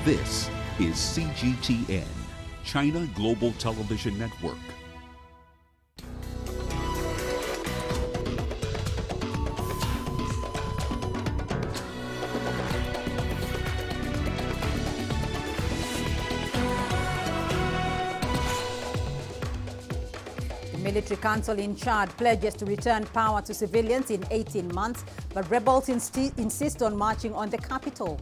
This is CGTN, China Global Television Network. The military council in Chad pledges to return power to civilians in 18 months, but rebels insist on marching on the capital.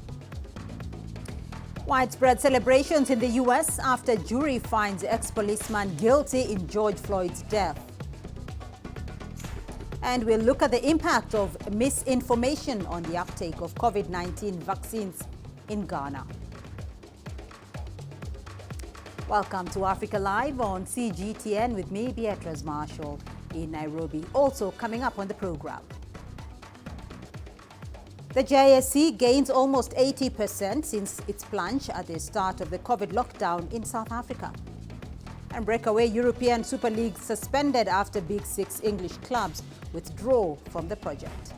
Widespread celebrations in the U.S. after jury finds ex-policeman guilty in George Floyd's death. And we'll look at the impact of misinformation on the uptake of COVID-19 vaccines in Ghana. Welcome to Africa Live on CGTN with me, Beatrice Marshall, in Nairobi. Also coming up on the program, the JSE gains almost 80% since its plunge at the start of the COVID lockdown in South Africa. And breakaway European Super League suspended after Big Six English clubs withdraw from the project.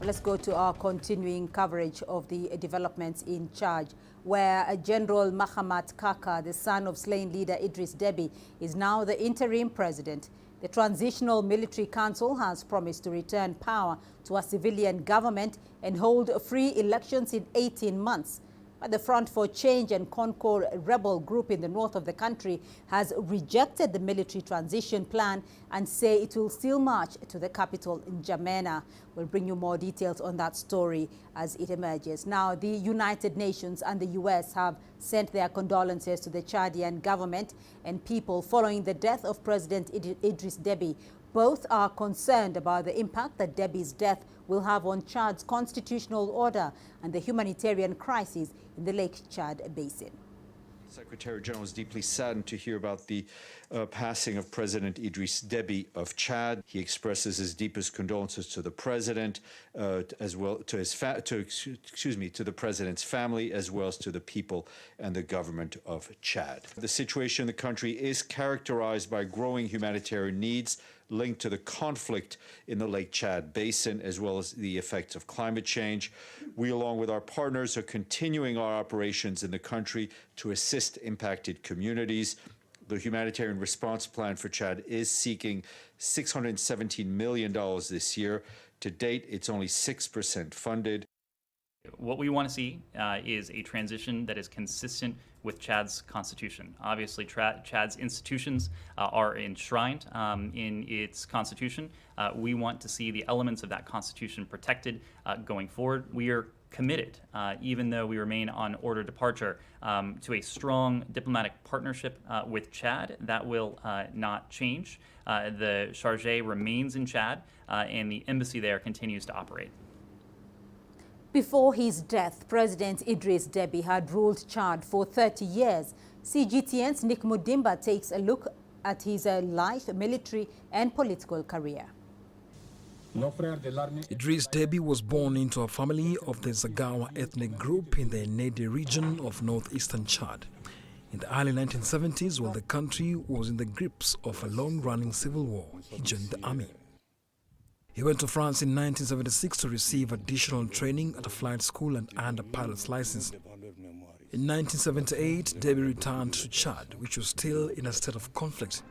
Let's go to our continuing coverage of the developments in Chad, where General Mahamat Kaka, the son of slain leader Idris Deby, is now the interim president. The Transitional Military Council has promised to return power to a civilian government and hold free elections in 18 months. But the Front for Change and Concord rebel group in the north of the country has rejected the military transition plan and say it will still march to the capital in N'Djamena. We'll bring you more details on that story as it emerges. Now, the United Nations and the U.S. have sent their condolences to the Chadian government and people following the death of President Idris Deby. Both are concerned about the impact that Deby's death will have on Chad's constitutional order and the humanitarian crisis in the Lake Chad Basin. Secretary General is deeply saddened to hear about the passing of President Idris Deby of Chad. He expresses his deepest condolences to the president, as well to the president's family, as well as to the people and the government of Chad. The situation in the country is characterized by growing humanitarian needs linked to the conflict in the Lake Chad Basin, as well as the effects of climate change. We, along with our partners, are continuing our operations in the country to assist impacted communities. The humanitarian response plan for Chad is seeking $617 million this year. To date, it's only 6% funded. What we want to see is a transition that is consistent with Chad's constitution. Obviously, Chad's institutions are enshrined in its constitution. We want to see the elements of that constitution protected going forward. We are committed, even though we remain on order departure, to a strong diplomatic partnership with Chad. That will not change. The Chargé remains in Chad, and the embassy there continues to operate. Before his death, President Idris Deby had ruled Chad for 30 years. CGTN's Nick Mudimba takes a look at his life, military and political career. Idris Deby was born into a family of the Zagawa ethnic group in the Nede region of northeastern Chad. In the early 1970s, while the country was in the grips of a long-running civil war, he joined the army. He went to France in 1976 to receive additional training at a flight school and earned a pilot's license. In 1978, Deby returned to Chad, which was still in a state of conflict.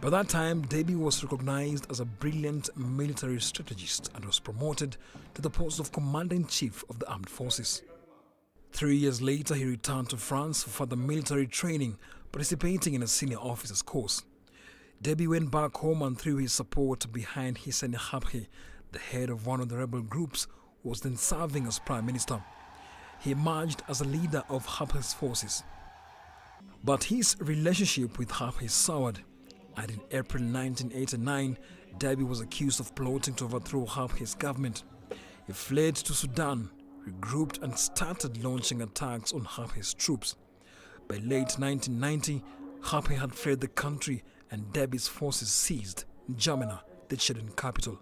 By that time, Deby was recognized as a brilliant military strategist and was promoted to the post of Commander-in-Chief of the Armed Forces. 3 years later, he returned to France for further military training, participating in a senior officer's course. Deby went back home and threw his support behind Hissène Habré, the head of one of the rebel groups who was then serving as Prime Minister. He emerged as a leader of Habré's forces. But his relationship with Habré soured, and in April 1989, Deby was accused of plotting to overthrow Habré's government. He fled to Sudan, regrouped and started launching attacks on Habré's troops. By late 1990, Habré had fled the country and Deby's forces seized N'Djamena, the Chadian capital.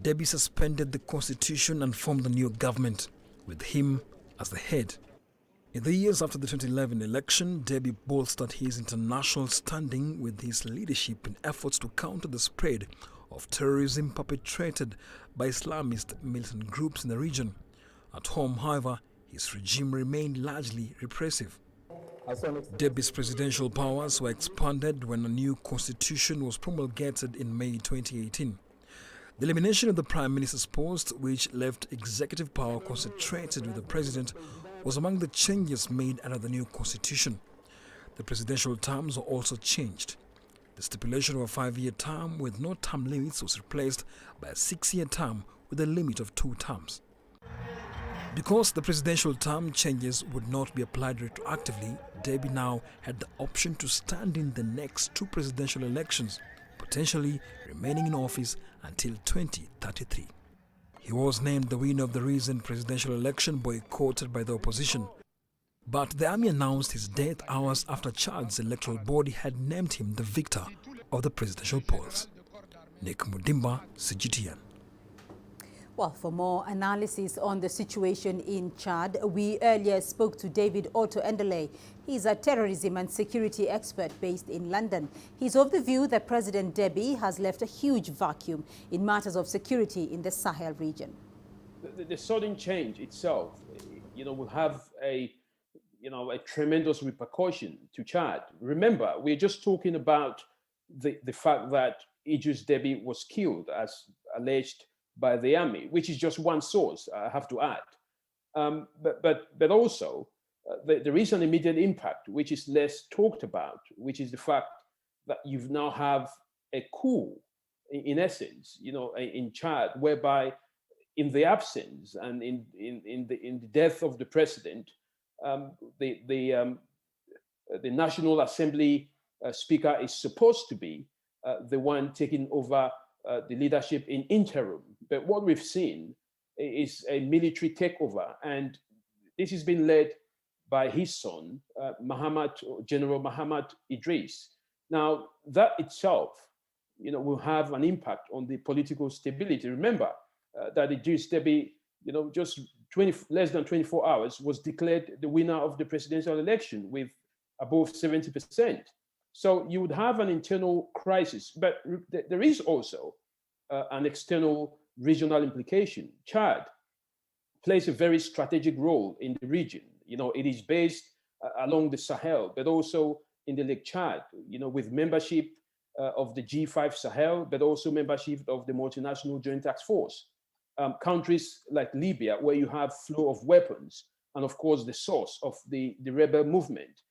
Deby suspended the constitution and formed a new government, with him as the head. In the years after the 2011 election, Deby bolstered his international standing with his leadership in efforts to counter the spread of terrorism perpetrated by Islamist militant groups in the region. At home, however, his regime remained largely repressive. Debi's presidential powers were expanded when a new constitution was promulgated in May 2018. The elimination of the Prime Minister's post, which left executive power concentrated with the president, was among the changes made under the new constitution. The presidential terms were also changed. The stipulation of a 5-year term with no term limits was replaced by a 6-year term with a limit of 2 terms. Because the presidential term changes would not be applied retroactively, Debi now had the option to stand in the next 2 presidential elections, potentially remaining in office until 2033. He was named the winner of the recent presidential election boycotted by the opposition. But the army announced his death hours after Chad's electoral body had named him the victor of the presidential polls. Nick Mudimba, CGTN. Well, for more analysis on the situation in Chad, we earlier spoke to David Otto Endeley. He's a terrorism and security expert based in London. He's of the view that President Debi has left a huge vacuum in matters of security in the Sahel region. The sudden change itself, will have a tremendous repercussion to Chad. Remember, we're just talking about the fact that Idris Debi was killed, as alleged by the army, which is just one source, I have to add. But also, there is an immediate impact, which is less talked about, which is the fact that you now have a coup, in essence, in Chad, whereby in the absence and in the death of the president, the National Assembly Speaker is supposed to be the one taking over the leadership in interim. But what we've seen is a military takeover, and this has been led by his son, General Muhammad Idris. Now, that itself, will have an impact on the political stability. Remember that Idris Debi, just less than 24 hours, was declared the winner of the presidential election with above 70%. So you would have an internal crisis, but there is also an external regional implication. Chad plays a very strategic role in the region. It is based along the Sahel, but also in the Lake Chad, with membership of the G5 Sahel, but also membership of the Multinational Joint Task Force. Countries like Libya, where you have flow of weapons, and of course the source of the rebel movement,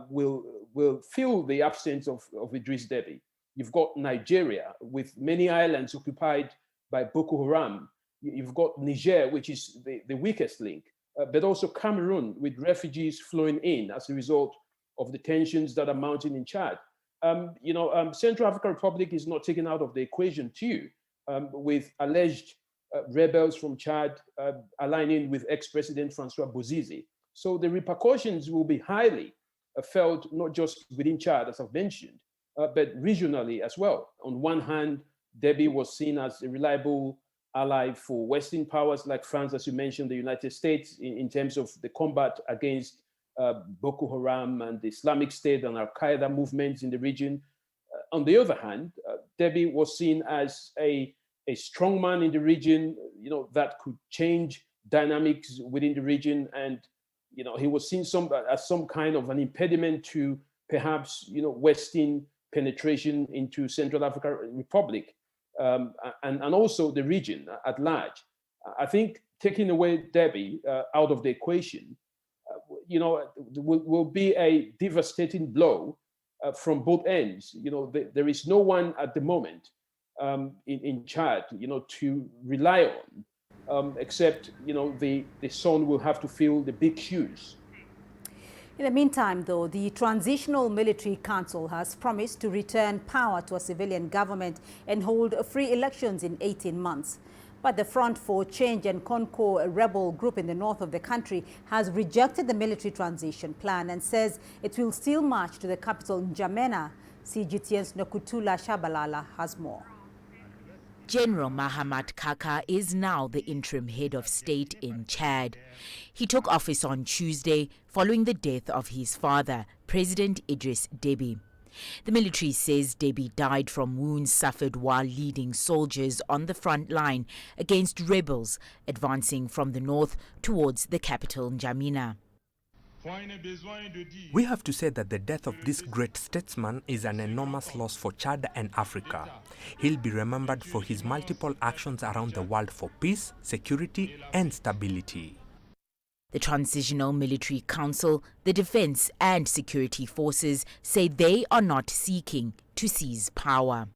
will fill the absence of Idris Debi. You've got Nigeria, with many islands occupied by Boko Haram. You've got Niger, which is the weakest link, but also Cameroon, with refugees flowing in as a result of the tensions that are mounting in Chad. Central African Republic is not taken out of the equation too, with alleged rebels from Chad aligning with ex-President Francois Bozize. So the repercussions will be highly felt, not just within Chad, as I've mentioned, but regionally as well. On one hand, Debi was seen as a reliable ally for Western powers like France, as you mentioned, the United States, in terms of the combat against Boko Haram and the Islamic State and Al-Qaeda movements in the region. On the other hand, Debi was seen as a strong man in the region, that could change dynamics within the region. And, he was seen as some kind of an impediment to perhaps, Western penetration into Central African Republic, and also the region at large. I think taking away Debi out of the equation, will be a devastating blow from both ends. There is no one at the moment in Chad, to rely on, except, the son will have to fill the big shoes. In the meantime, though, the Transitional Military Council has promised to return power to a civilian government and hold free elections in 18 months. But the Front for Change and Conco, a rebel group in the north of the country, has rejected the military transition plan and says it will still march to the capital, N'Djamena. CGTN's Nokutula Shabalala has more. General Mahamat Kaka is now the interim head of state in Chad. He took office on Tuesday following the death of his father, President Idris Debi. The military says Debbie died from wounds suffered while leading soldiers on the front line against rebels advancing from the north towards the capital N'Djamena. We have to say that the death of this great statesman is an enormous loss for Chad and Africa. He'll be remembered for his multiple actions around the world for peace, security and stability. The Transitional Military Council, the Defense and Security Forces say they are not seeking to seize power.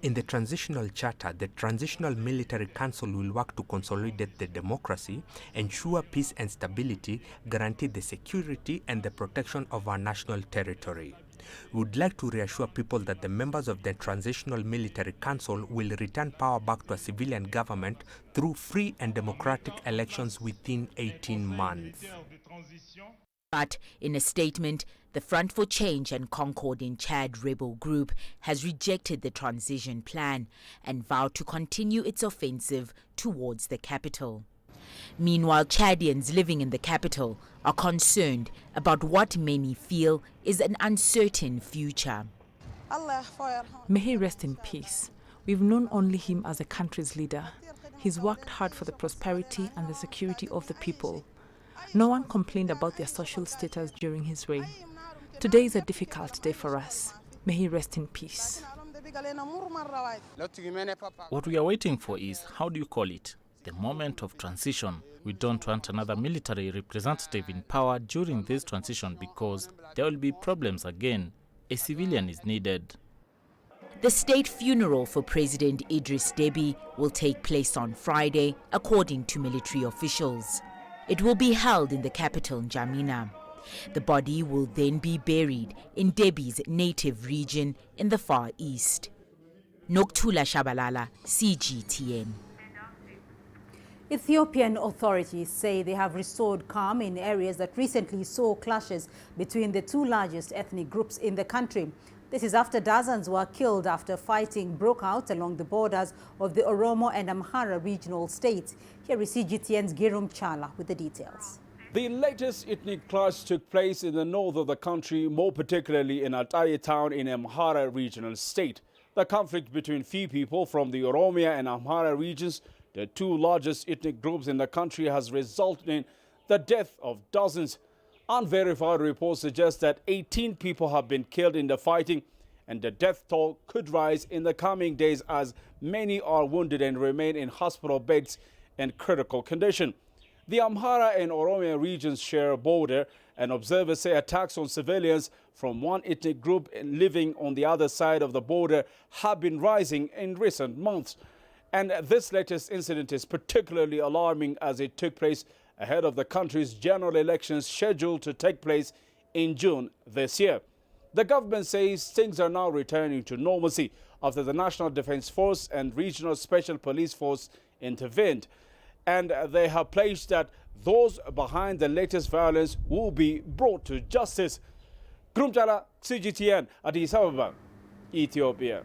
In the Transitional Charter, the Transitional Military Council will work to consolidate the democracy, ensure peace and stability, guarantee the security and the protection of our national territory. We would like to reassure people that the members of the Transitional Military Council will return power back to a civilian government through free and democratic elections within 18 months. But in a statement, the Front for Change and Concord in Chad rebel group has rejected the transition plan and vowed to continue its offensive towards the capital. Meanwhile, Chadians living in the capital are concerned about what many feel is an uncertain future. May he rest in peace. We've known only him as a country's leader. He's worked hard for the prosperity and the security of the people. No one complained about their social status during his reign. Today is a difficult day for us. May he rest in peace. What we are waiting for is, how do you call it? The moment of transition. We don't want another military representative in power during this transition because there will be problems again. A civilian is needed. The state funeral for President Idris Deby will take place on Friday, according to military officials. It will be held in the capital, N'Djamena. The body will then be buried in Deby's native region in the Far East. Noktula Shabalala, CGTN. Ethiopian authorities say they have restored calm in areas that recently saw clashes between the two largest ethnic groups in the country. This is after dozens were killed after fighting broke out along the borders of the Oromo and Amhara regional states. Here is CGTN's Girum Chala with the details. The latest ethnic clash took place in the north of the country, more particularly in Altaye town in Amhara regional state. The conflict between few people from the Oromia and Amhara regions, the two largest ethnic groups in the country, has resulted in the death of dozens. Unverified reports suggest that 18 people have been killed in the fighting, and the death toll could rise in the coming days as many are wounded and remain in hospital beds in critical condition. The Amhara and Oromia regions share a border, and observers say attacks on civilians from one ethnic group living on the other side of the border have been rising in recent months. And this latest incident is particularly alarming as it took place ahead of the country's general elections scheduled to take place in June this year. The government says things are now returning to normalcy after the National Defense Force and Regional Special Police Force intervened. And they have pledged that those behind the latest violence will be brought to justice. Grumtala, CGTN, Addis Ababa, Ethiopia.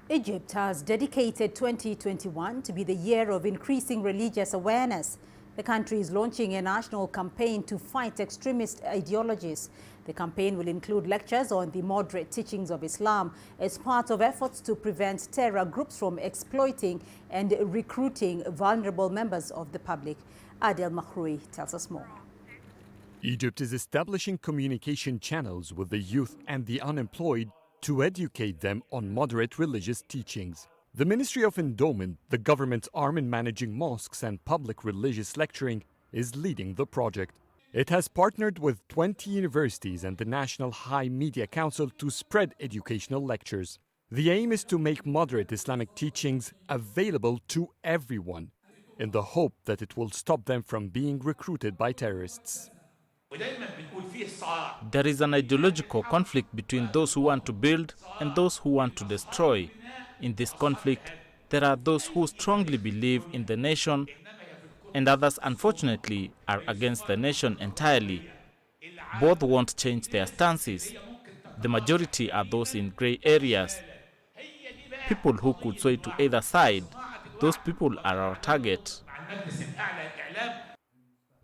Egypt has dedicated 2021 to be the year of increasing religious awareness. The country is launching a national campaign to fight extremist ideologies. The campaign will include lectures on the moderate teachings of Islam as part of efforts to prevent terror groups from exploiting and recruiting vulnerable members of the public. Adel Makhroui tells us more. Egypt is establishing communication channels with the youth and the unemployed to educate them on moderate religious teachings. The Ministry of Endowment, the government's arm in managing mosques and public religious lecturing, is leading the project. It has partnered with 20 universities and the National High Media Council to spread educational lectures. The aim is to make moderate Islamic teachings available to everyone, in the hope that it will stop them from being recruited by terrorists. There is an ideological conflict between those who want to build and those who want to destroy. In this conflict, there are those who strongly believe in the nation and others, unfortunately, are against the nation entirely. Both won't change their stances. The majority are those in gray areas. People who could sway to either side, those people are our target.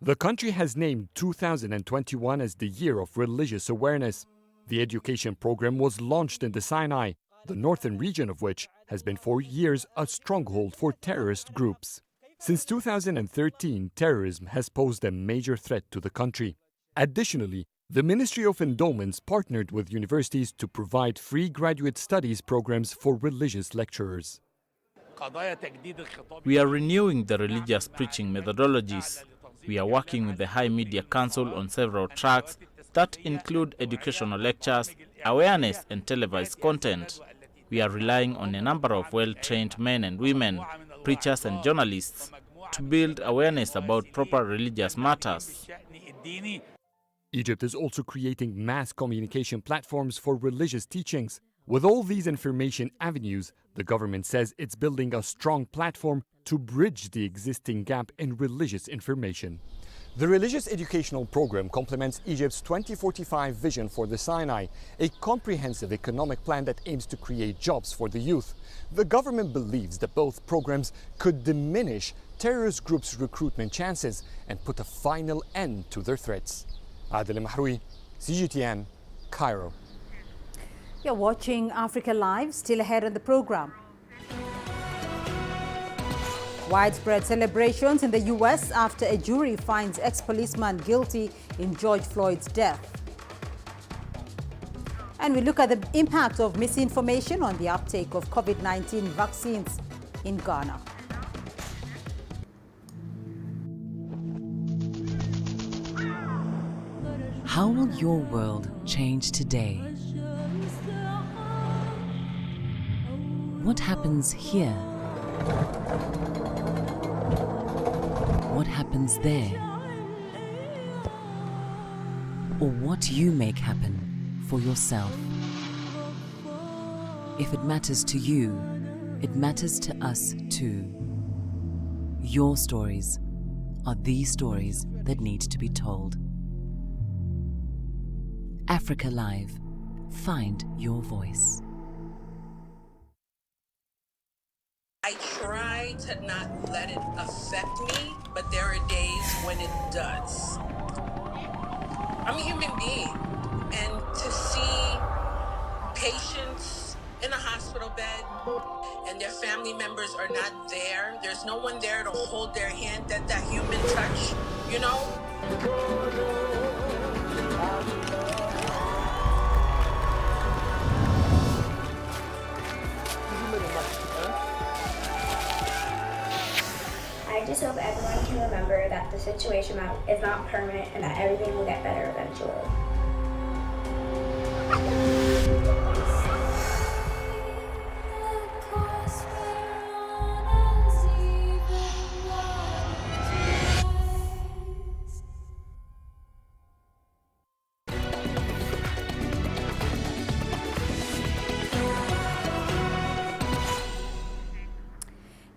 The country has named 2021 as the year of religious awareness. The education program was launched in the Sinai, the northern region of which has been for years a stronghold for terrorist groups. Since 2013, terrorism has posed a major threat to the country. Additionally, the Ministry of Endowments partnered with universities to provide free graduate studies programs for religious lecturers. We are renewing the religious preaching methodologies. We are working with the High Media Council on several tracks that include educational lectures, awareness and televised content. We are relying on a number of well-trained men and women, preachers and journalists to build awareness about proper religious matters. Egypt is also creating mass communication platforms for religious teachings. With all these information avenues, the government says it's building a strong platform to bridge the existing gap in religious information. The Religious Educational Program complements Egypt's 2045 vision for the Sinai, a comprehensive economic plan that aims to create jobs for the youth. The government believes that both programs could diminish terrorist groups' recruitment chances and put a final end to their threats. Adel Mahroui, CGTN, Cairo. You're watching Africa Live, still ahead on the program. Widespread celebrations in the U.S. after a jury finds ex-policeman guilty in George Floyd's death. And we look at the impact of misinformation on the uptake of COVID-19 vaccines in Ghana. How will your world change today? What happens here? What happens there? Or what you make happen for yourself? If it matters to you, it matters to us too. Your stories are the stories that need to be told. Africa Live. Find your voice. I try to not let it affect me, but there are days when it does. I'm a human being, and to see patients in a hospital bed and their family members are not there, there's no one there to hold their hand, that human touch, you know? I just hope everyone can remember that the situation is not permanent and that everything will get better eventually.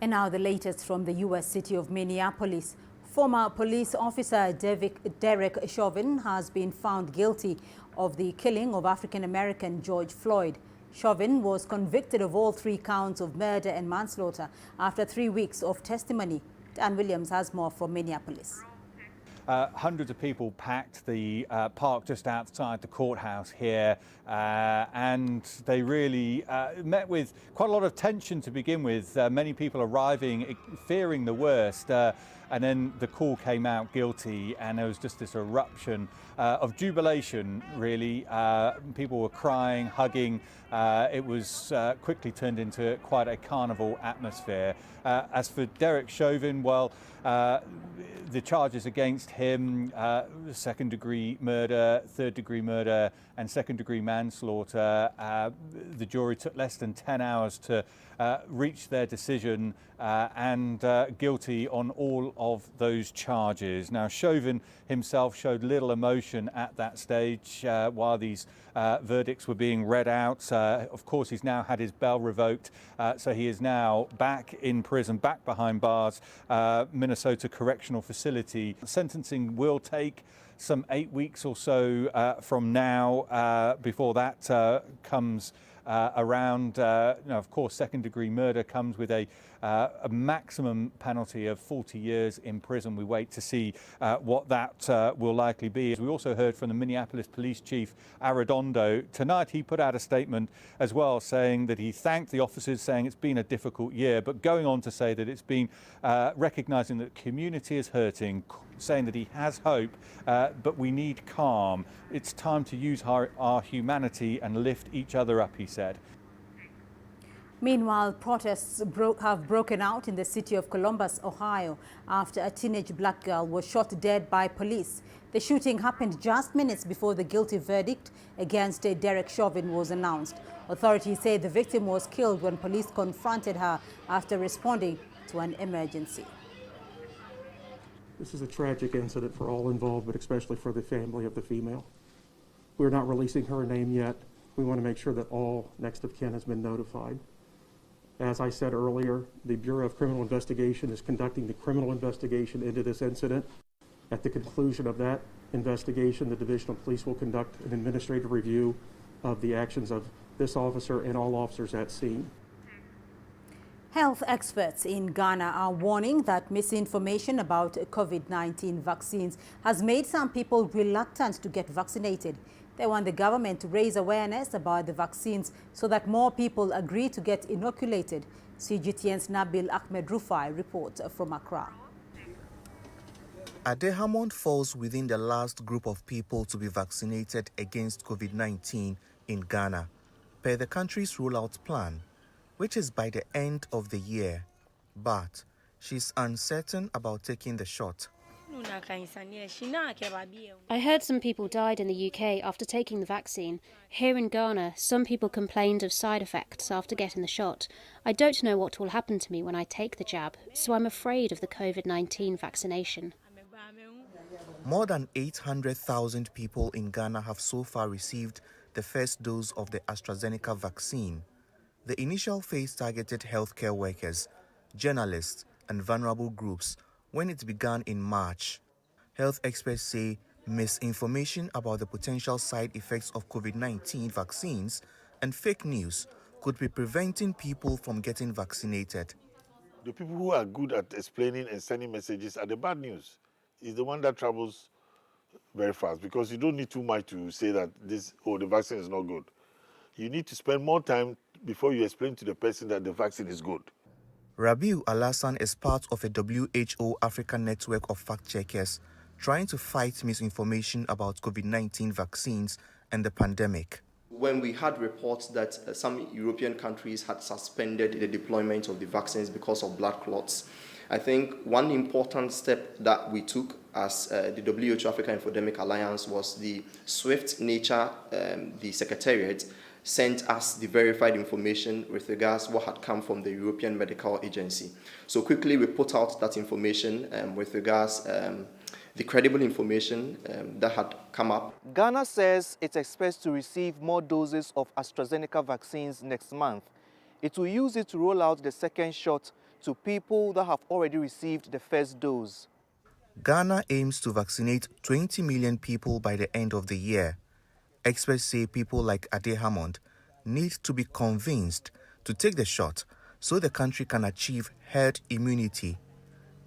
And now the latest from the U.S. city of Minneapolis. Former police officer Derek Chauvin has been found guilty of the killing of African-American George Floyd. Chauvin was convicted of all 3 counts of murder and manslaughter after 3 weeks of testimony. Dan Williams has more from Minneapolis. Hundreds of people packed the park just outside the courthouse here, and they really met with quite a lot of tension to begin with. Many people arriving fearing the worst, and then the call came out guilty, and there was just this eruption of jubilation, really. People were crying, hugging. It was quickly turned into quite a carnival atmosphere. As for Derek Chauvin, well, the charges against him, second-degree murder, third-degree murder and second-degree manslaughter, the jury took less than 10 hours to reach their decision, and guilty on all of those charges. Now, Chauvin himself showed little emotion at that stage while these verdicts were being read out. Of course, he's now had his bail revoked, so he is now back in prison, back behind bars, Minnesota Correctional Facility. Sentencing will take some 8 weeks or so from now. Before that comes around, of course, second-degree murder comes with a maximum penalty of 40 years in prison. We wait to see what that will likely be. We also heard from the Minneapolis Police Chief, Arredondo. Tonight, he put out a statement as well, saying that he thanked the officers, saying it's been a difficult year, but going on to say that it's been recognizing that the community is hurting, saying that he has hope, but we need calm. It's time to use our humanity and lift each other up, he said. Meanwhile, protests have broken out in the city of Columbus, Ohio, after a teenage black girl was shot dead by police. The shooting happened just minutes before the guilty verdict against Derek Chauvin was announced. Authorities say the victim was killed when police confronted her after responding to an emergency. This is a tragic incident for all involved, but especially for the family of the female. We're not releasing her name yet. We want to make sure that all next of kin has been notified. As I said earlier, the Bureau of Criminal Investigation is conducting the criminal investigation into this incident. At the conclusion of that investigation, the Division of Police will conduct an administrative review of the actions of this officer and all officers at scene. Health experts in Ghana are warning that misinformation about COVID-19 vaccines has made some people reluctant to get vaccinated. They want the government to raise awareness about the vaccines so that more people agree to get inoculated. CGTN's Nabil Ahmed Rufai reports from Accra. Adehamond falls within the last group of people to be vaccinated against COVID-19 in Ghana, per the country's rollout plan, which is by the end of the year. But she's uncertain about taking the shot. I heard some people died in the UK after taking the vaccine. Here in Ghana, some people complained of side effects after getting the shot. I don't know what will happen to me when I take the jab, so I'm afraid of the COVID-19 vaccination. More than 800,000 people in Ghana have so far received the first dose of the AstraZeneca vaccine. The initial phase targeted healthcare workers, journalists, and vulnerable groups when it began in March. Health experts say misinformation about the potential side effects of COVID-19 vaccines and fake news could be preventing people from getting vaccinated. The people who are good at explaining and sending messages are the bad news. It's the one that travels very fast, because you don't need too much to say that the vaccine is not good. You need to spend more time before you explain to the person that the vaccine is good. Rabiu Alassan is part of a WHO African network of fact-checkers trying to fight misinformation about COVID-19 vaccines and the pandemic. When we had reports that some European countries had suspended the deployment of the vaccines because of blood clots, I think one important step that we took as the WHO Africa Infodemic Alliance was the swift nature. The Secretariat sent us the verified information with regards to what had come from the European Medical Agency. So quickly we put out that information with regards the credible information that had come up. Ghana says it expects to receive more doses of AstraZeneca vaccines next month. It will use it to roll out the second shot to people that have already received the first dose. Ghana aims to vaccinate 20 million people by the end of the year. Experts say people like Adehamond need to be convinced to take the shot so the country can achieve herd immunity.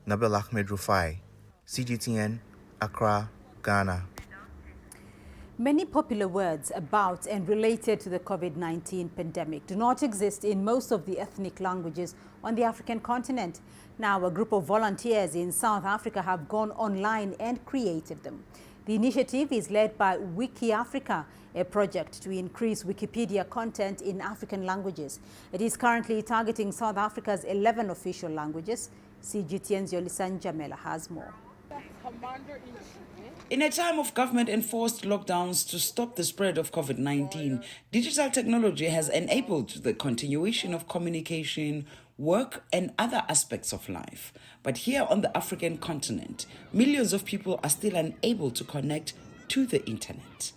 Nabil Ahmed Rufai, CGTN, Accra, Ghana. Many popular words about and related to the COVID-19 pandemic do not exist in most of the ethnic languages on the African continent. Now, a group of volunteers in South Africa have gone online and created them. The initiative is led by Wiki Africa, a project to increase Wikipedia content in African languages. It is currently targeting South Africa's 11 official languages. CGTN's Yolisan Jamela has more. In a time of government-enforced lockdowns to stop the spread of COVID-19, digital technology has enabled the continuation of communication, work, and other aspects of life. But here on the African continent, millions of people are still unable to connect to the internet.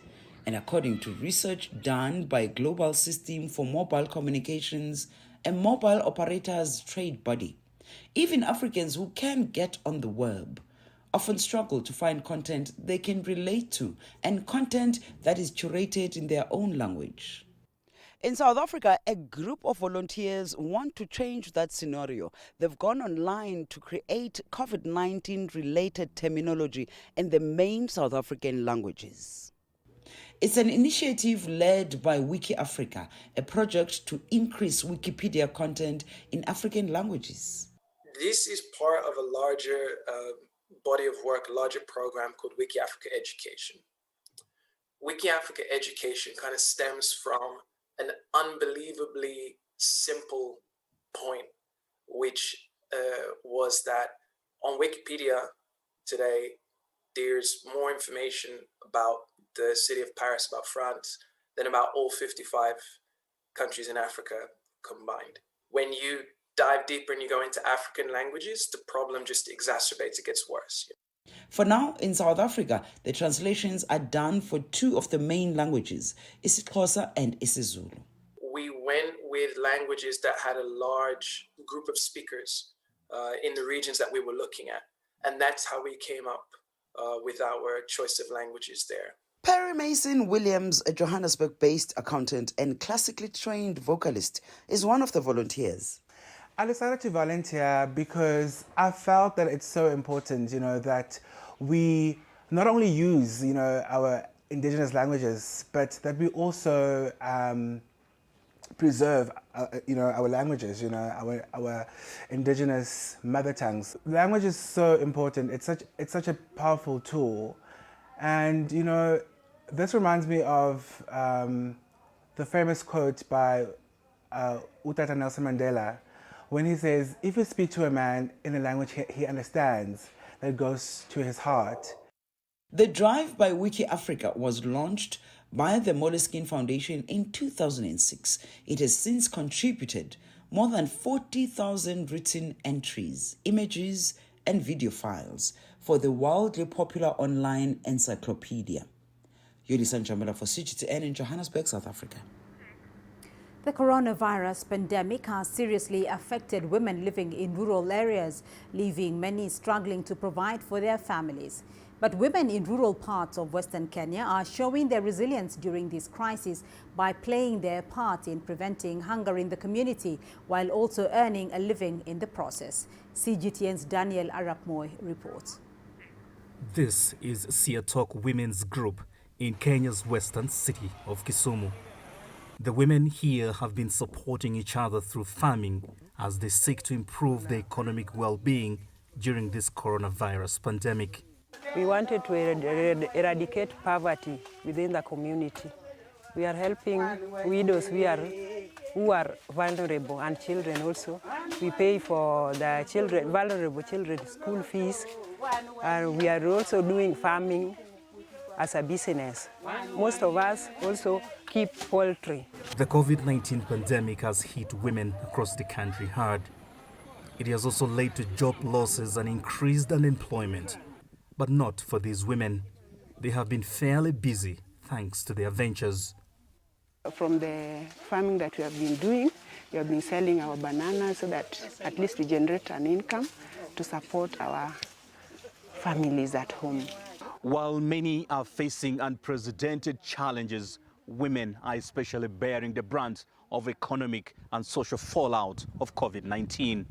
And according to research done by Global System for Mobile Communications, a mobile operators trade body, even Africans who can get on the web often struggle to find content they can relate to and content that is curated in their own language. In South Africa, a group of volunteers want to change that scenario. They've gone online to create COVID-19 related terminology in the main South African languages. It's an initiative led by Wiki Africa, a project to increase Wikipedia content in African languages. This is part of a larger body of work, a larger program called Wiki Africa Education. Wiki Africa Education kind of stems from an unbelievably simple point, which was that on Wikipedia today, there's more information about the city of Paris, about France, than about all 55 countries in Africa combined. When you dive deeper and you go into African languages, the problem just exacerbates, it gets worse. For now, in South Africa, the translations are done for two of the main languages, isiXhosa and isiZulu. We went with languages that had a large group of speakers in the regions that we were looking at. And that's how we came up with our choice of languages there. Perry Mason Williams, a Johannesburg-based accountant and classically trained vocalist, is one of the volunteers. I decided to volunteer because I felt that it's so important, that we not only use, our indigenous languages, but that we also preserve, our languages, our indigenous mother tongues. Language is so important. It's such a powerful tool, and this reminds me of the famous quote by Utata Nelson Mandela, when he says, if you speak to a man in a language he understands, that goes to his heart. The drive by Wiki Africa was launched by the Moleskine Foundation in 2006. It has since contributed more than 40,000 written entries, images, and video files for the wildly popular online encyclopedia. Yolisan Jamela for CGTN in Johannesburg, South Africa. The coronavirus pandemic has seriously affected women living in rural areas, leaving many struggling to provide for their families. But women in rural parts of Western Kenya are showing their resilience during this crisis by playing their part in preventing hunger in the community while also earning a living in the process. CGTN's Daniel Arap Moy reports. This is Siatok Women's Group in Kenya's western city of Kisumu. The women here have been supporting each other through farming as they seek to improve their economic well-being during this coronavirus pandemic. We wanted to eradicate poverty within the community. We are helping widows who are vulnerable and children also. We pay for the children, vulnerable children's school fees, and we are also doing farming as a business. Most of us also keep poultry. The COVID-19 pandemic has hit women across the country hard. It has also led to job losses and increased unemployment. But not for these women. They have been fairly busy thanks to their ventures. From the farming that we have been doing, we have been selling our bananas so that at least we generate an income to support our families at home. While many are facing unprecedented challenges, women are especially bearing the brunt of economic and social fallout of COVID-19.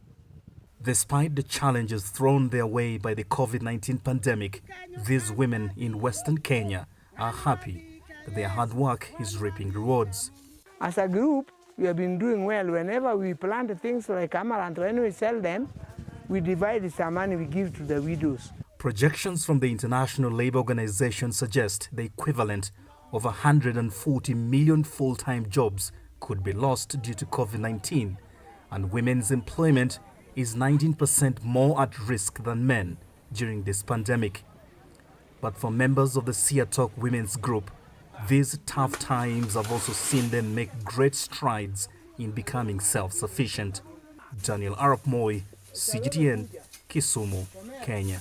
Despite the challenges thrown their way by the COVID-19 pandemic, these women in Western Kenya are happy that their hard work is reaping rewards. As a group, we have been doing well. Whenever we plant things like amaranth, when we sell them, we divide some money we give to the widows. Projections from the International Labour Organization suggest the equivalent of 140 million full-time jobs could be lost due to COVID-19, and women's employment is 19% more at risk than men during this pandemic. But for members of the Siatok Women's Group, these tough times have also seen them make great strides in becoming self-sufficient. Daniel Arap Moy, CGTN, Kisumu, Kenya.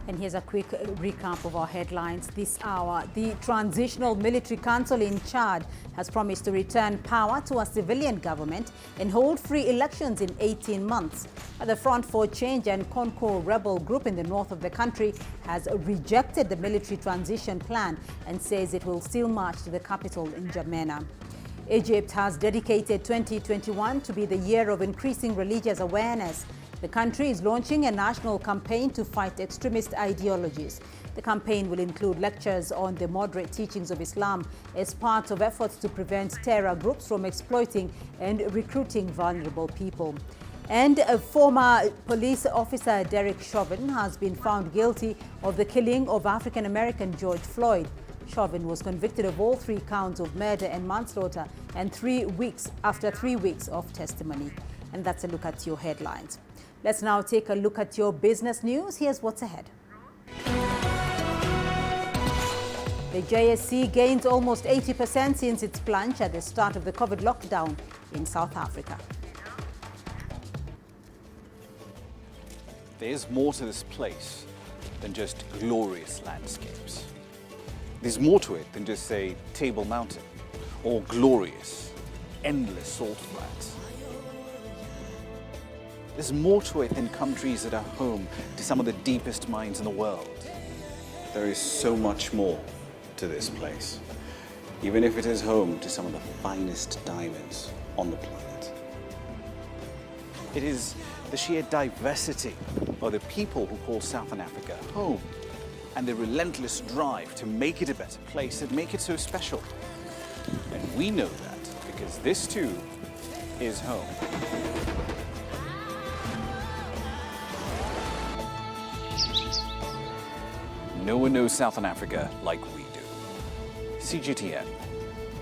And here's a quick recap of our headlines this hour. The Transitional Military Council in Chad has promised to return power to a civilian government and hold free elections in 18 months. The Front for Change and Concord rebel group in the north of the country has rejected the military transition plan and says it will still march to the capital in N'Djamena. Egypt has dedicated 2021 to be the year of increasing religious awareness. The country is launching a national campaign to fight extremist ideologies. The campaign will include lectures on the moderate teachings of Islam as part of efforts to prevent terror groups from exploiting and recruiting vulnerable people. And a former police officer, Derek Chauvin, has been found guilty of the killing of African-American George Floyd. Chauvin was convicted of all 3 counts of murder and manslaughter and after 3 weeks of testimony. And that's a look at your headlines. Let's now take a look at your business news. Here's what's ahead. The JSE gains almost 80% since its plunge at the start of the COVID lockdown in South Africa. There's more to this place than just glorious landscapes. There's more to it than just, say, Table Mountain or glorious, endless salt flats. There's more to it than countries that are home to some of the deepest mines in the world. There is so much more to this place, even if it is home to some of the finest diamonds on the planet. It is the sheer diversity of the people who call Southern Africa home and the relentless drive to make it a better place that make it so special. And we know that because this too is home. No one knows Southern Africa like we do. CGTN.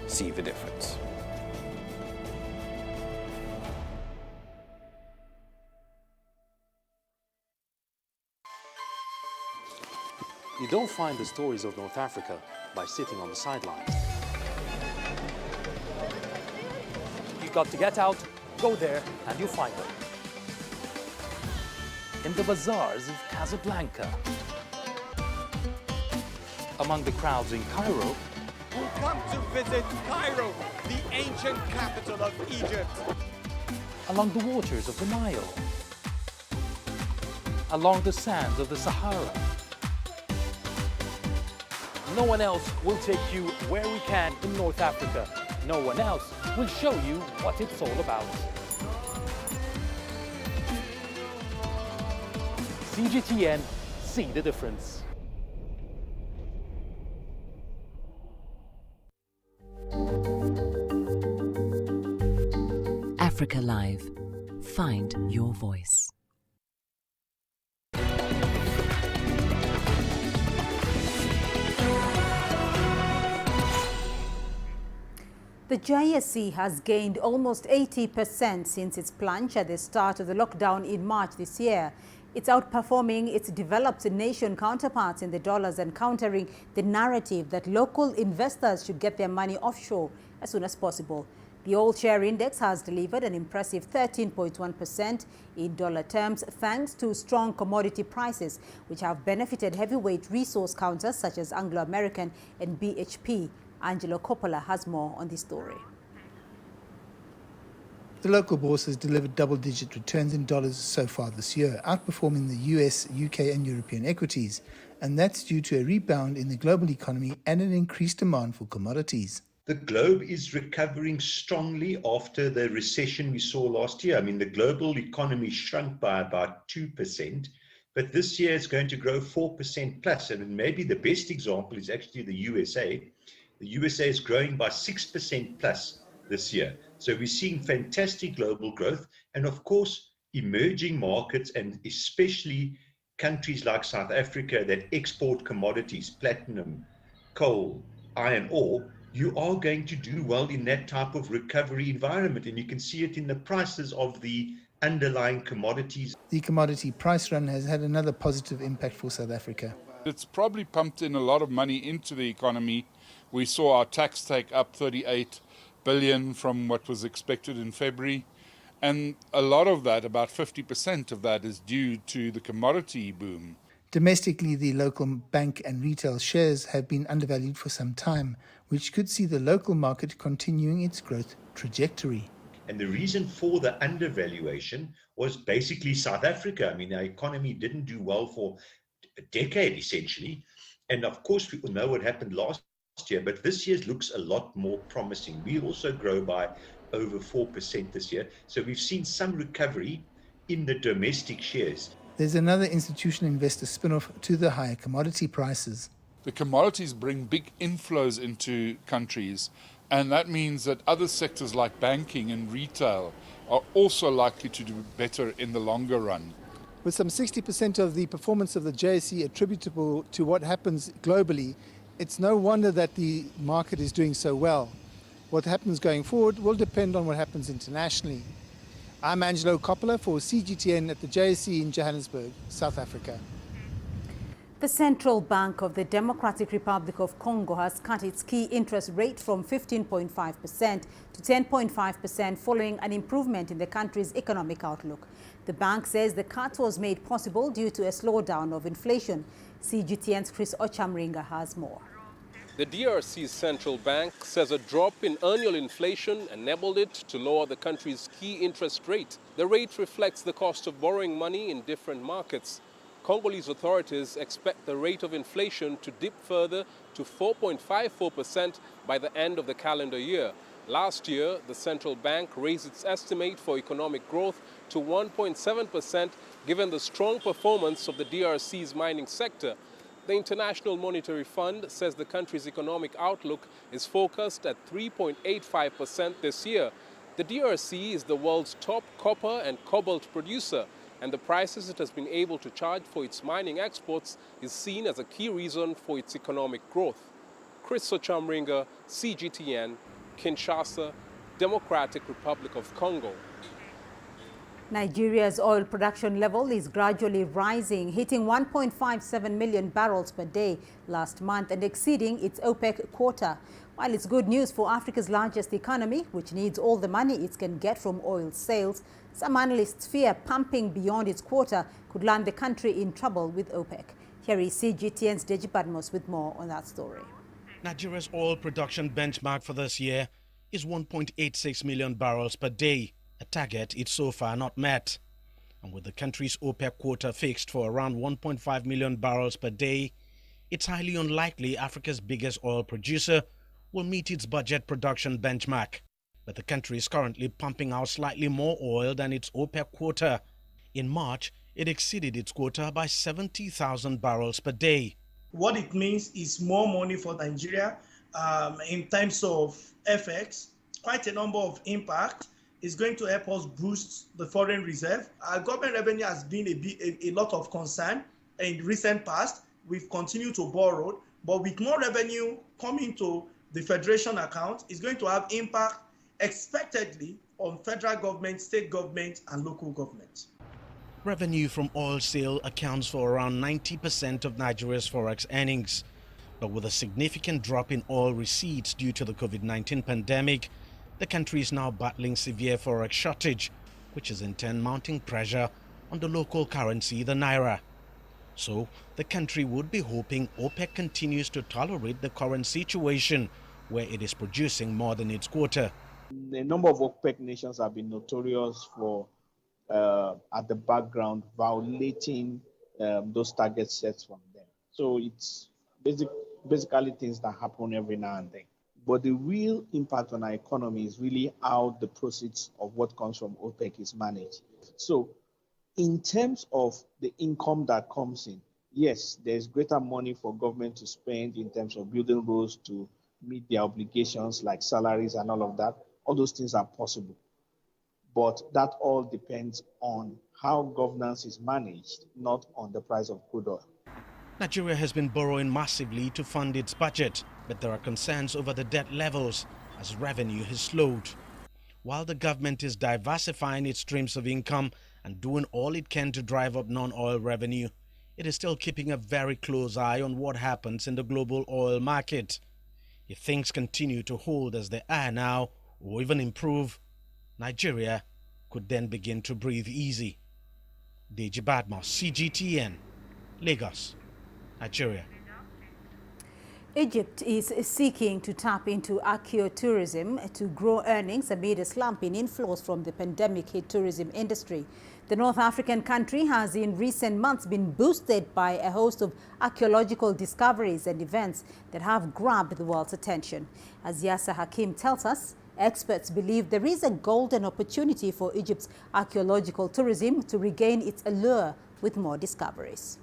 See the difference. You don't find the stories of North Africa by sitting on the sidelines. You've got to get out, go there, and you'll find them. In the bazaars of Casablanca. Among the crowds in Cairo. Who come to visit Cairo, the ancient capital of Egypt. Along the waters of the Nile. Along the sands of the Sahara. No one else will take you where we can in North Africa. No one else will show you what it's all about. CGTN, see the difference. Africa Live. Find your voice. The JSE has gained almost 80% since its plunge at the start of the lockdown in March this year. It's outperforming its developed nation counterparts in the dollars and countering the narrative that local investors should get their money offshore as soon as possible. The all-share index has delivered an impressive 13.1% in dollar terms thanks to strong commodity prices, which have benefited heavyweight resource counters such as Anglo American and BHP. Angelo Coppola has more on this story. The local bourse has delivered double-digit returns in dollars so far this year, outperforming the US, UK and European equities, and that's due to a rebound in the global economy and an increased demand for commodities. The globe is recovering strongly after the recession we saw last year. I mean, the global economy shrunk by about 2%, but this year it's going to grow 4% plus. And maybe the best example is actually the USA. The USA is growing by 6% plus this year. So we're seeing fantastic global growth. And of course, emerging markets and especially countries like South Africa that export commodities, platinum, coal, iron ore, you are going to do well in that type of recovery environment. And you can see it in the prices of the underlying commodities. The commodity price run has had another positive impact for South Africa. It's probably pumped in a lot of money into the economy. We saw our tax take up 38 billion from what was expected in February. And a lot of that, about 50% of that, is due to the commodity boom. Domestically, the local bank and retail shares have been undervalued for some time, which could see the local market continuing its growth trajectory. And the reason for the undervaluation was basically South Africa. I mean, our economy didn't do well for a decade, essentially. And of course, people know what happened last year, but this year looks a lot more promising. We also grow by over 4% this year. So we've seen some recovery in the domestic shares. There's another institutional investor spin-off to the higher commodity prices. The commodities bring big inflows into countries, and that means that other sectors like banking and retail are also likely to do better in the longer run. With some 60% of the performance of the JSE attributable to what happens globally, it's no wonder that the market is doing so well. What happens going forward will depend on what happens internationally. I'm Angelo Coppola for CGTN at the JSE in Johannesburg, South Africa. The Central Bank of the Democratic Republic of Congo has cut its key interest rate from 15.5% to 10.5% following an improvement in the country's economic outlook. The bank says the cut was made possible due to a slowdown of inflation. CGTN's Chris Ochamringa has more. The DRC's central bank says a drop in annual inflation enabled it to lower the country's key interest rate. The rate reflects the cost of borrowing money in different markets. Congolese authorities expect the rate of inflation to dip further to 4.54% by the end of the calendar year. Last year, the central bank raised its estimate for economic growth to 1.7%, given the strong performance of the DRC's mining sector. The International Monetary Fund says the country's economic outlook is focused at 3.85% this year. The DRC is the world's top copper and cobalt producer, and the prices it has been able to charge for its mining exports is seen as a key reason for its economic growth. Chris Ochamringa, CGTN, Kinshasa, Democratic Republic of Congo. Nigeria's oil production level is gradually rising, hitting 1.57 million barrels per day last month and exceeding its OPEC quota. While it's good news for Africa's largest economy, which needs all the money it can get from oil sales, some analysts fear pumping beyond its quota could land the country in trouble with OPEC. Here is CGTN's Deji Badmos with more on that story. Nigeria's oil production benchmark for this year is 1.86 million barrels per day, a target it's so far not met. And with the country's OPEC quota fixed for around 1.5 million barrels per day, it's highly unlikely Africa's biggest oil producer will meet its budget production benchmark. But the country is currently pumping out slightly more oil than its OPEC quota. In March, it exceeded its quota by 70,000 barrels per day. What it means is more money for Nigeria in terms of FX, quite a number of impact. Is going to help us boost the foreign reserve. Our government revenue has been a lot of concern in recent past. We've continued to borrow, but with more revenue coming to the federation account, is going to have impact expectedly on federal government, state government, and local government. Revenue from oil sale accounts for around 90% of Nigeria's forex earnings. But with a significant drop in oil receipts due to the COVID-19 pandemic, the country is now battling severe forex shortage, which is in turn mounting pressure on the local currency, the naira. So, the country would be hoping OPEC continues to tolerate the current situation, where it is producing more than its quota. A number of OPEC nations have been notorious for, at the background, violating those targets set from them. So it's basically things that happen every now and then. But the real impact on our economy is really how the proceeds of what comes from OPEC is managed. So in terms of the income that comes in, yes, there's greater money for government to spend in terms of building roads to meet their obligations like salaries and all of that. All those things are possible. But that all depends on how governance is managed, not on the price of crude oil. Nigeria has been borrowing massively to fund its budget, but there are concerns over the debt levels as revenue has slowed. While the government is diversifying its streams of income and doing all it can to drive up non-oil revenue, it is still keeping a very close eye on what happens in the global oil market. If things continue to hold as they are now, or even improve, Nigeria could then begin to breathe easy. Deji Badmos, CGTN, Lagos, Nigeria. Egypt is seeking to tap into archaeotourism to grow earnings amid a slump in inflows from the pandemic-hit tourism industry. The North African country has in recent months been boosted by a host of archaeological discoveries and events that have grabbed the world's attention. As Yasser Hakim tells us, experts believe there is a golden opportunity for Egypt's archaeological tourism to regain its allure with more discoveries.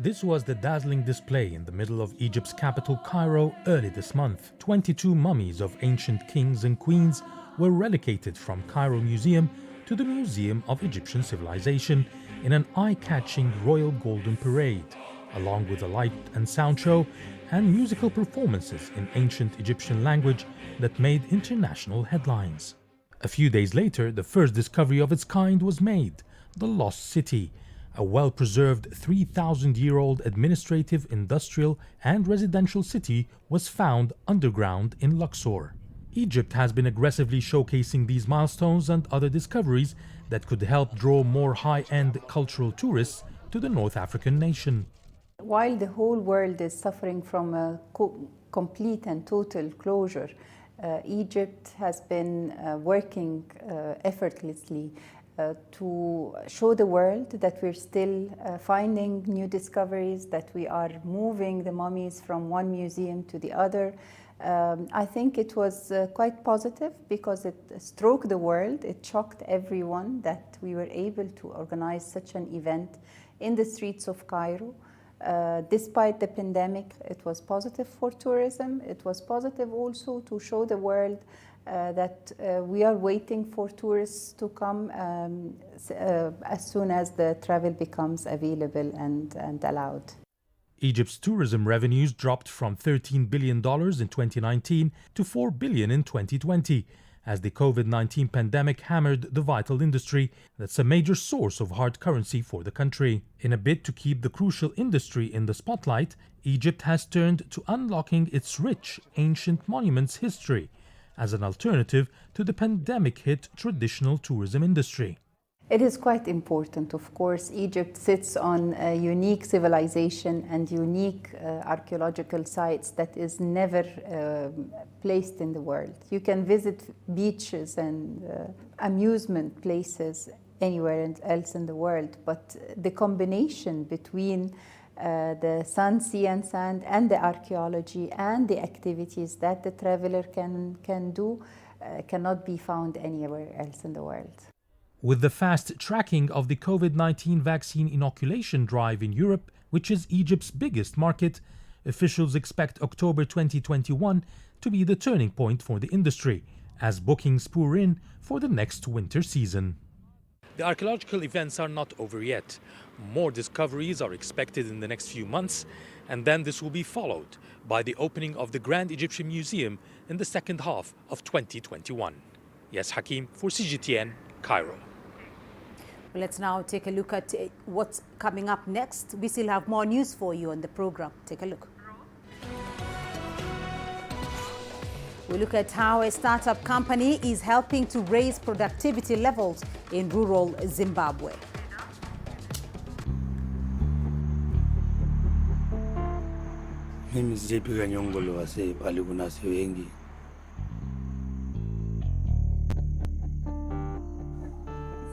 This was the dazzling display in the middle of Egypt's capital, Cairo, early this month. 22 mummies of ancient kings and queens were relocated from Cairo Museum to the Museum of Egyptian Civilization in an eye-catching royal golden parade, along with a light and sound show and musical performances in ancient Egyptian language that made international headlines. A few days later, the first discovery of its kind was made, the Lost City, a well-preserved 3,000-year-old administrative, industrial and residential city was found underground in Luxor. Egypt has been aggressively showcasing these milestones and other discoveries that could help draw more high-end cultural tourists to the North African nation. While the whole world is suffering from a complete and total closure, Egypt has been working effortlessly to show the world that we're still finding new discoveries, that we are moving the mummies from one museum to the other. I think it was quite positive because it struck the world. It shocked everyone that we were able to organize such an event in the streets of Cairo. Despite the pandemic, it was positive for tourism. It was positive also to show the world that we are waiting for tourists to come as soon as the travel becomes available and allowed. Egypt's tourism revenues dropped from $13 billion in 2019 to $4 billion in 2020, as the COVID-19 pandemic hammered the vital industry that's a major source of hard currency for the country. In a bid to keep the crucial industry in the spotlight, Egypt has turned to unlocking its rich ancient monuments history as an alternative to the pandemic-hit traditional tourism industry. It is quite important, of course. Egypt sits on a unique civilization and unique archaeological sites that is never placed in the world. You can visit beaches and amusement places anywhere else in the world, but the combination between the sun, sea and sand and the archaeology and the activities that the traveler can do cannot be found anywhere else in the world. With the fast tracking of the COVID-19 vaccine inoculation drive in Europe, which is Egypt's biggest market, officials expect October 2021 to be the turning point for the industry, as bookings pour in for the next winter season. The archaeological events are not over yet. More discoveries are expected in the next few months, and then this will be followed by the opening of the Grand Egyptian Museum in the second half of 2021. Yes, Hakim for CGTN, Cairo. Let's now take a look at what's coming up next. We still have more news for you on the program. Take a look. We look at how a startup company is helping to raise productivity levels in rural Zimbabwe. Mimi sijapiga nyongolo wase pale kuna wase wengi.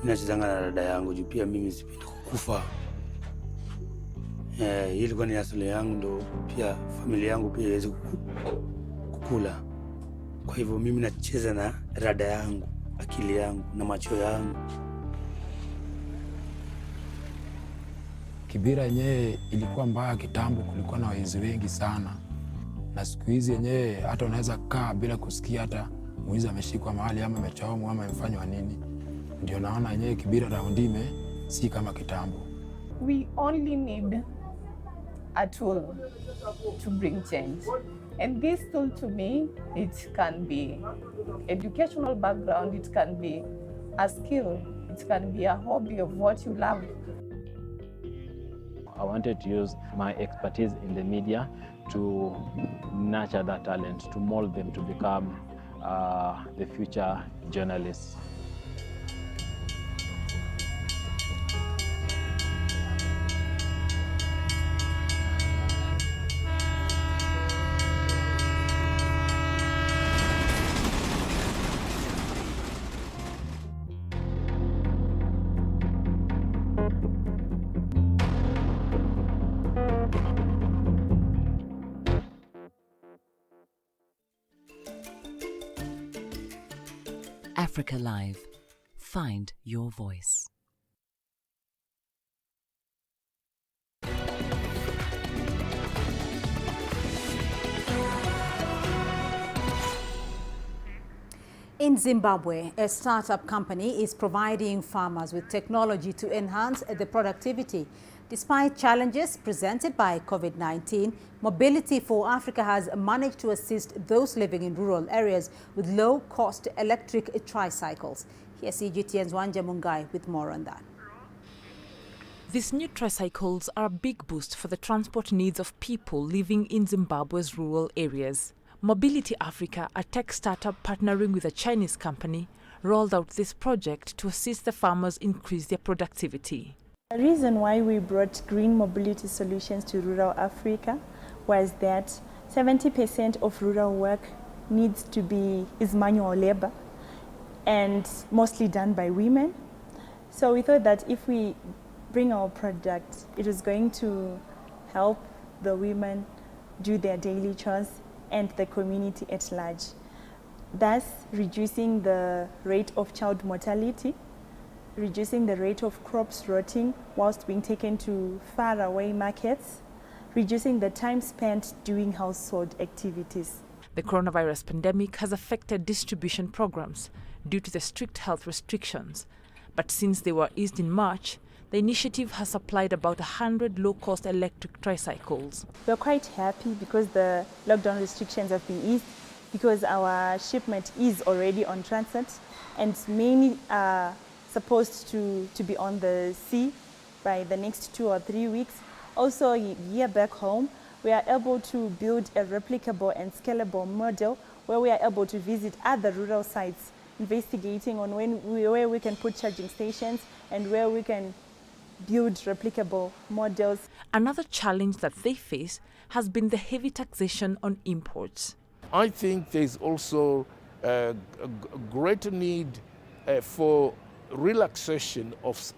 Ninachezanga na dada yangu juu pia mimi sipendi kukufa. Ilikuwa ni asili yangu ndo pia familia yangu pia iweze kukula. Kwa hivyo mimi nacheza na dada yangu, akili yangu na macho yangu. Kibira yenyewe ilikuwa mbaya kitambo, kulikuwa na wezi wengi sana. Na siku hizi yenyewe hata unaweza kaa bila kusikia hata mwizi ameshikwa mahali ama amechomwa ama amefanywa nini. Ndio naona yenyewe Kibira raundime si kama kitambo. We only need a tool to bring change. And this tool to me, it can be educational background, it can be a skill, it can be a hobby of what you love. I wanted to use my expertise in the media to nurture that talent, to mold them to become the future journalists. Africa Live. Find your voice. In Zimbabwe, a startup company is providing farmers with technology to enhance the productivity. Despite challenges presented by COVID-19, Mobility for Africa has managed to assist those living in rural areas with low-cost electric tricycles. Here's CGTN's Wanja Mungai with more on that. These new tricycles are a big boost for the transport needs of people living in Zimbabwe's rural areas. Mobility Africa, a tech startup partnering with a Chinese company, rolled out this project to assist the farmers increase their productivity. The reason why we brought green mobility solutions to rural Africa was that 70% of rural work is manual labor and mostly done by women. So we thought that if we bring our product, it was going to help the women do their daily chores and the community at large, thus reducing the rate of child mortality, reducing the rate of crops rotting whilst being taken to faraway markets, reducing the time spent doing household activities. The coronavirus pandemic has affected distribution programs due to the strict health restrictions. But since they were eased in March, the initiative has supplied about 100 low-cost electric tricycles. We're quite happy because the lockdown restrictions have been eased, because our shipment is already on transit and many are supposed to be on the sea by the next 2 or 3 weeks. Also, here back home, we are able to build a replicable and scalable model where we are able to visit other rural sites, investigating on where we can put charging stations and where we can build replicable models. Another challenge that they face has been the heavy taxation on imports. I think there's also a greater need for relaxation of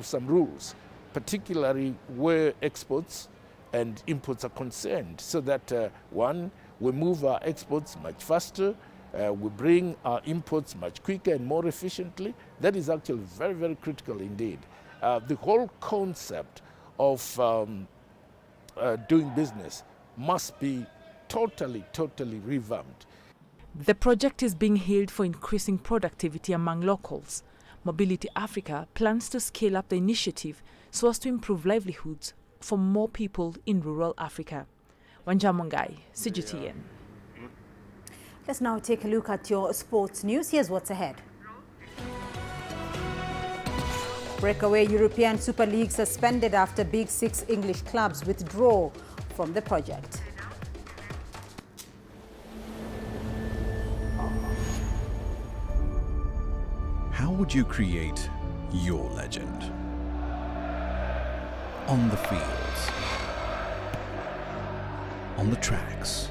some rules, particularly where exports and imports are concerned, so that one, we move our exports much faster, we bring our imports much quicker and more efficiently. That is actually very, very critical indeed. The whole concept of doing business must be totally revamped. The project is being hailed for increasing productivity among locals. Mobility Africa plans to scale up the initiative so as to improve livelihoods for more people in rural Africa. Wanja Mungai, CGTN. Let's now take a look at your sports news. Here's what's ahead. Breakaway European Super League suspended after Big Six English clubs withdraw from the project. How would you create your legend? On the fields, on the tracks,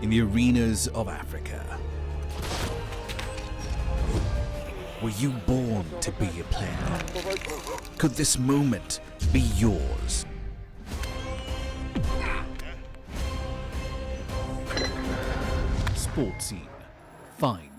in the arenas of Africa. Were you born to be a player? Could this moment be yours? Sports Scene. Find